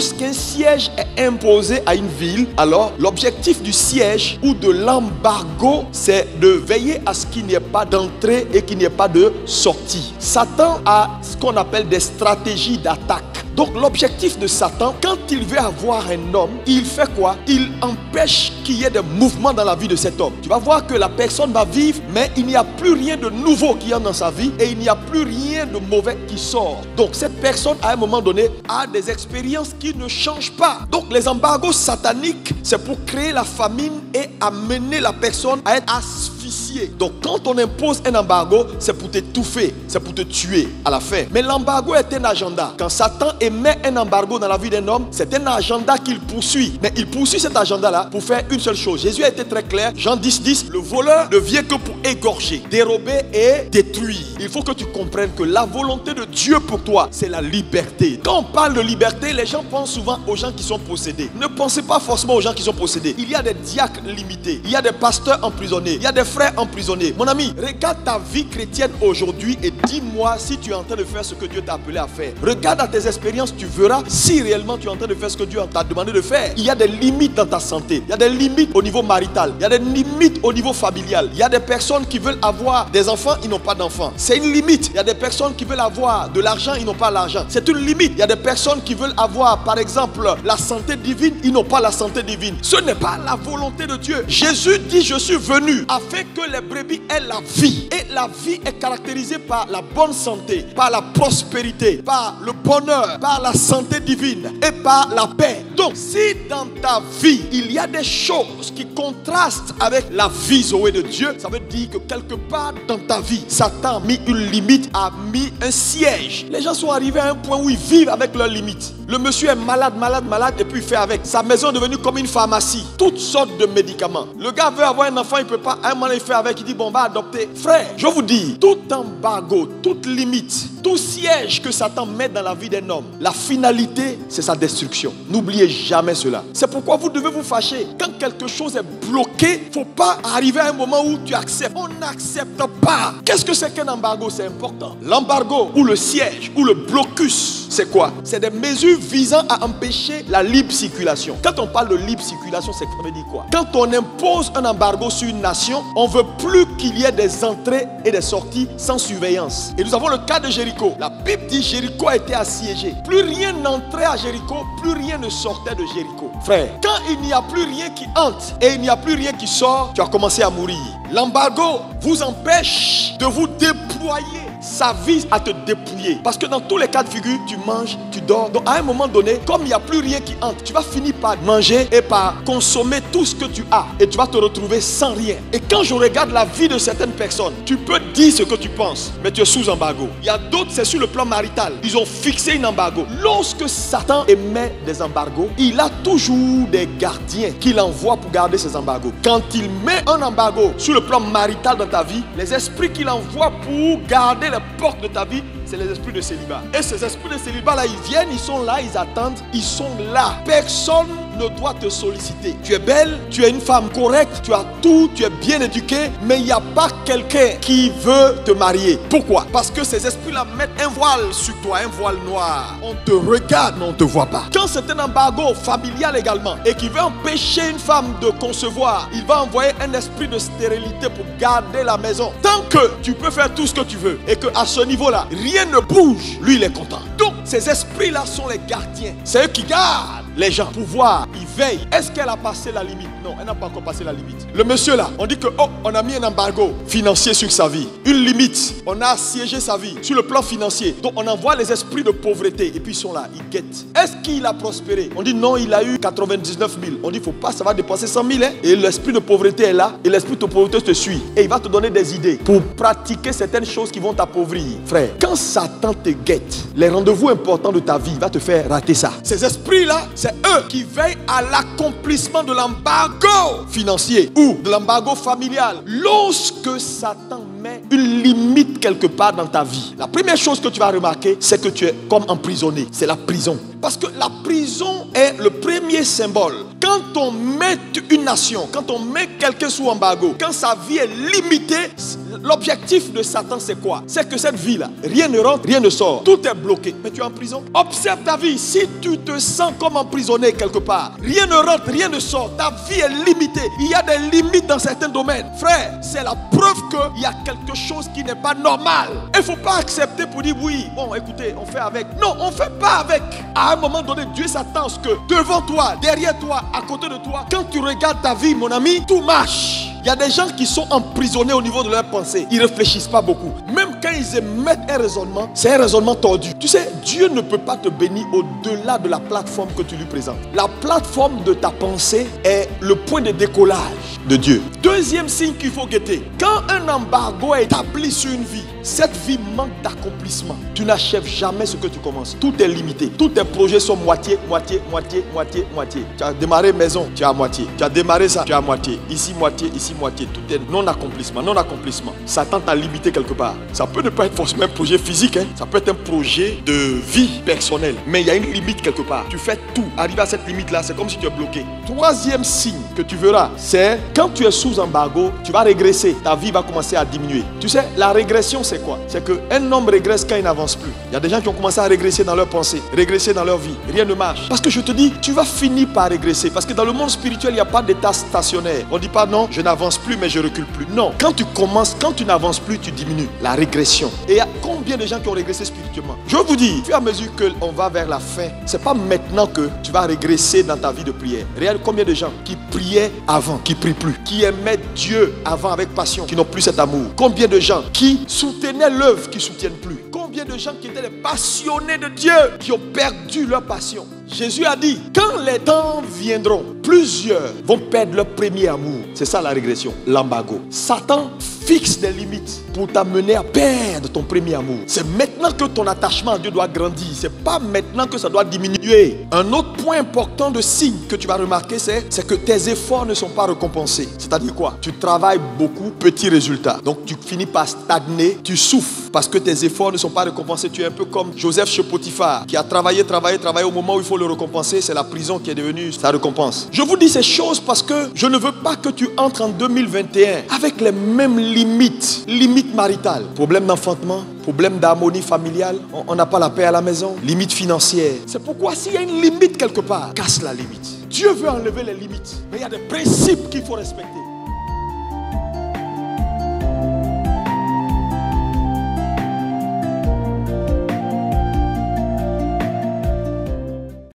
lorsqu'un siège est imposé à une ville, alors l'objectif du siège ou de l'embargo, c'est de veiller à ce qu'il n'y ait pas d'entrée et qu'il n'y ait pas de sortie. Satan a ce qu'on appelle des stratégies d'attaque. Donc l'objectif de Satan, quand il veut avoir un homme, il fait quoi? Il empêche qu'il y ait des mouvements dans la vie de cet homme. Tu vas voir que la personne va vivre, mais il n'y a plus rien de nouveau qui entre dans sa vie et il n'y a plus rien de mauvais qui sort. Donc cette personne, à un moment donné, a des expériences qui ne changent pas. Donc les embargos sataniques, c'est pour créer la famine et amener la personne à être asphyxiée. Donc quand on impose un embargo, c'est pour t'étouffer, c'est pour te tuer à la fin. Mais l'embargo est un agenda. Quand Satan émet un embargo dans la vie d'un homme, c'est un agenda qu'il poursuit. Mais il poursuit cet agenda-là pour faire une seule chose. Jésus a été très clair. Jean 10:10, le voleur ne vient que pour égorger, dérober et détruire. Il faut que tu comprennes que la volonté de Dieu pour toi, c'est la liberté. Quand on parle de liberté, les gens pensent souvent aux gens qui sont possédés. Ne pensez pas forcément aux gens qui sont possédés. Il y a des diacres limités. Il y a des pasteurs emprisonnés. Il y a des frères emprisonnés. Mon ami, regarde ta vie chrétienne aujourd'hui et dis-moi si tu es en train de faire ce que Dieu t'a appelé à faire. Regarde à tes expériences, tu verras si réellement tu es en train de faire ce que Dieu t'a demandé de faire. Il y a des limites dans ta santé. Il y a des limites au niveau marital. Il y a des limites au niveau familial. Il y a des personnes qui veulent avoir des enfants, ils n'ont pas d'enfants. C'est une limite. Il y a des personnes qui veulent avoir de l'argent, ils n'ont pas l'argent. C'est une limite. Il y a des personnes qui veulent avoir, par exemple, la santé divine, ils n'ont pas la santé divine. Ce n'est pas la volonté de Dieu. Jésus dit, je suis venu afin que les brebis aient la vie. Et la vie est caractérisée par la bonne santé, par la prospérité, par le bonheur, par la santé divine et par la paix. Donc, si dans ta vie, il y a des choses qui contrastent avec la vie Zoé de Dieu, ça veut dire que quelque part dans ta vie, Satan a mis une limite, a mis un siège. Les gens sont arrivés à un point où ils vivent avec leurs limites. Le monsieur est malade, et puis il fait avec. Sa maison est devenue comme une pharmacie. Toutes sortes de médicaments. Le gars veut avoir un enfant, il ne peut pas. À un moment, il fait avec, il dit, bon, on va adopter. Frère, je vous dis, tout embargo, toute limite, tout siège que Satan met dans la vie d'un homme, la finalité, c'est sa destruction. N'oubliez jamais cela. C'est pourquoi vous devez vous fâcher. Quand quelque chose est bloqué, il ne faut pas arriver à un moment où tu acceptes. On n'accepte pas. Qu'est-ce que c'est qu'un embargo? C'est important. L'embargo ou le siège ou le blocus, c'est quoi? C'est des mesures visant à empêcher la libre circulation. Quand on parle de libre circulation, ça veut dire quoi? Quand on impose un embargo sur une nation, on ne veut plus qu'il y ait des entrées et des sorties sans surveillance. Et nous avons le cas de Jéricho. La Bible dit Jéricho a été assiégé. Plus rien n'entrait à Jéricho, plus rien ne sortait de Jéricho. Frère, quand il n'y a plus rien qui entre et il n'y a plus rien qui sort, tu as commencé à mourir. L'embargo vous empêche de vous déployer. Ça vise à te dépouiller. Parce que dans tous les cas de figure, tu manges, tu dors. Donc à un moment donné, comme il n'y a plus rien qui entre, tu vas finir par manger et par consommer tout ce que tu as. Et tu vas te retrouver sans rien. Et quand je regarde la vie de certaines personnes, tu peux dire ce que tu penses, mais tu es sous embargo. Il y a d'autres, c'est sur le plan marital. Ils ont fixé un embargo. Lorsque Satan émet des embargos, il a toujours des gardiens qu'il envoie pour garder ces embargos. Quand il met un embargo sur le plan marital dans ta vie, les esprits qu'il envoie pour garder les portes de ta vie, c'est les esprits de célibat. Et ces esprits de célibat là, ils viennent, ils sont là, ils attendent, ils sont là. Personne ne doit te solliciter. Tu es belle, tu es une femme correcte, tu as tout, tu es bien éduquée, mais il n'y a pas quelqu'un qui veut te marier. Pourquoi? Parce que ces esprits-là mettent un voile sur toi, un voile noir. On te regarde, mais on ne te voit pas. Quand c'est un embargo familial également et qui veut empêcher une femme de concevoir, il va envoyer un esprit de stérilité pour garder la maison. Tant que tu peux faire tout ce que tu veux et qu'à ce niveau-là, rien ne bouge, lui il est content. Donc ces esprits-là sont les gardiens. C'est eux qui gardent les gens pour voir, ils veillent. Est-ce qu'elle a passé la limite? Non, elle n'a pas encore passé la limite. Le monsieur là, on dit que on a mis un embargo financier sur sa vie, une limite. On a assiégé sa vie sur le plan financier. Donc on envoie les esprits de pauvreté et puis ils sont là, ils guettent. Est-ce qu'il a prospéré? On dit non, il a eu 99 000. On dit faut pas, ça va dépenser 100 000 hein? Et l'esprit de pauvreté est là et l'esprit de pauvreté te suit et il va te donner des idées pour pratiquer certaines choses qui vont t'appauvrir. Frère, quand Satan te guette, les rendez-vous importants de ta vie, il va te faire rater ça. Ces esprits là, c'est eux qui veillent à l'accomplissement de l'embargo financier ou de l'embargo familial. Lorsque Satan met une limite quelque part dans ta vie, la première chose que tu vas remarquer, c'est que tu es comme emprisonné. C'est la prison. Parce que la prison est le premier symbole. Quand on met une nation, quand on met quelqu'un sous embargo, quand sa vie est limitée, L'objectif de Satan, c'est quoi? C'est que cette vie-là, rien ne rentre, rien ne sort. Tout est bloqué. Mais tu es en prison. Observe ta vie. Si tu te sens comme emprisonné quelque part, rien ne rentre, rien ne sort. Ta vie est limitée. Il y a des limites dans certains domaines. Frère, c'est la preuve qu'il y a quelque chose qui n'est pas normal. Il ne faut pas accepter pour dire oui, bon, écoutez, on fait avec. Non, on ne fait pas avec. À un moment donné, Dieu s'attend à ce que devant toi, derrière toi, à côté de toi, quand tu regardes ta vie, mon ami, tout marche. Il y a des gens qui sont emprisonnés au niveau de leurs pensées. Ils ne réfléchissent pas beaucoup. Même quand ils émettent un raisonnement, c'est un raisonnement tordu. Tu sais, Dieu ne peut pas te bénir au-delà de la plateforme que tu lui présentes. La plateforme de ta pensée est le point de décollage de Dieu. Deuxième signe qu'il faut guetter. Quand un embargo est établi sur une vie, cette vie manque d'accomplissement. Tu n'achèves jamais ce que tu commences. Tout est limité. Tous tes projets sont moitié. Tu as démarré maison, tu es à moitié. Tu as démarré ça, tu es à moitié. Ici moitié. Tout est non-accomplissement. Satan t'a limité quelque part. Ça peut ne pas être forcément un projet physique. Ça peut être un projet de vie personnelle. Mais il y a une limite quelque part. Tu fais tout. Arrivé à cette limite-là, c'est comme si tu es bloqué. Troisième signe que tu verras, c'est quand tu es sous embargo, tu vas régresser. Ta vie va commencer à diminuer. Tu sais, la régression, c'est quoi? C'est qu'un homme régresse quand il n'avance plus. Il y a des gens qui ont commencé à régresser dans leurs pensées, régresser dans leur vie. Rien ne marche. Parce que je te dis, tu vas finir par régresser. Parce que dans le monde spirituel, il n'y a pas d'état stationnaire. On ne dit pas non, je n'avance plus, mais je recule plus. Non, quand tu commences, quand tu n'avances plus, tu diminues. La régression. Et il y a combien de gens qui ont régressé spirituellement? Je vous dis, au fur et à mesure qu'on va vers la fin, c'est pas maintenant que tu vas régresser dans ta vie de prière. Regarde combien de gens qui priaient avant, qui prient plus, qui aimaient Dieu avant avec passion, qui n'ont plus cet amour. Combien de gens qui soutenaient l'œuvre, qui ne soutiennent plus. Combien de gens qui étaient des passionnés de Dieu, qui ont perdu leur passion. Jésus a dit, quand les temps viendront, plusieurs vont perdre leur premier amour. C'est ça la régression, l'embargo. Satan fixe des limites pour t'amener à perdre ton premier amour. C'est maintenant que ton attachement à Dieu doit grandir. C'est pas maintenant que ça doit diminuer. Un autre point important de signe que tu vas remarquer, c'est que tes efforts ne sont pas récompensés. C'est-à-dire quoi? Tu travailles beaucoup, petit résultat. Donc tu finis par stagner, tu souffres parce que tes efforts ne sont pas récompensés. Tu es un peu comme Joseph chez Potiphar qui a travaillé au moment où il faut le récompenser. C'est la prison qui est devenue sa récompense. Je vous dis ces choses parce que je ne veux pas que tu entres en 2021 avec les mêmes limites maritales, problème d'enfantement, problème d'harmonie familiale, on n'a pas la paix à la maison, limite financière. C'est pourquoi s'il y a une limite quelque part, casse la limite. Dieu veut enlever les limites, mais il y a des principes qu'il faut respecter.